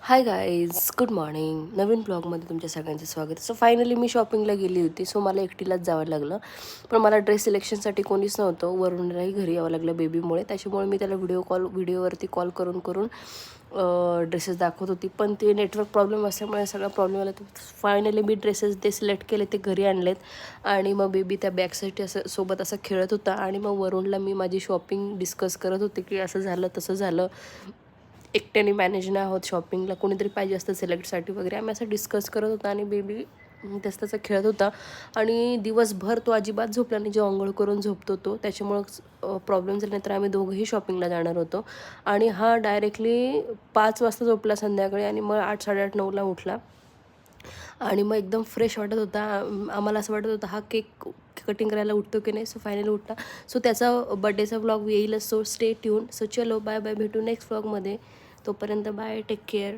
हाय guys, good morning. नवीन ब्लॉगमध्ये तुमच्या सगळ्यांचं स्वागत. सो फायनली मी शॉपिंगला गेली होती. सो मला एकटीलाच जावं लागलं. पण मला ड्रेस सिलेक्शनसाठी कोणीच नव्हतं. वरूनही घरी यावं लागलं बेबीमुळे. त्याच्यामुळे मी त्याला व्हिडिओवरती कॉल करून करून ड्रेसेस दाखवत होती. पण ते नेटवर्क प्रॉब्लेम असल्यामुळे सगळा प्रॉब्लेम आला. तर फायनली मी ड्रेसेस ते सिलेक्ट केले, ते घरी आणलेत. आणि मग बेबी त्या बॅगसाठी असं सोबत असं खेळत होता. आणि मग वरूनला मी माझी शॉपिंग डिस्कस करत होते की असं झालं तसं झालं, एकट्याने मॅनेज नाही होत शॉपिंगला, कोणीतरी पाहिजे असतं सिलेक्टसाठी वगैरे. आम्ही असं डिस्कस करत होता आणि बेबी त्याचा खेळत होता. आणि दिवसभर तो अजिबात झोपला नाही. जो अंघोळ करून झोपतो तो, त्याच्यामुळं प्रॉब्लेम झाला. नाही तर आम्ही दोघंही शॉपिंगला जाणार होतो. आणि हा डायरेक्टली 5 वाजता झोपला संध्याकाळी, आणि मग 8, 8:30, 9ला उठला. आणि मग एकदम फ्रेश वाटत होता. आम्हाला असं वाटत होतं हा केक कटिंग करायला उठतो की नाही. सो फायनली उठला. सो त्याचा बड्डेचा व्लॉग येईलच. So stay tune. सो चलो बाय बाय, भेटू नेक्स्ट व्लॉगमध्ये. तोपर्यंत बाय, टेक केअर.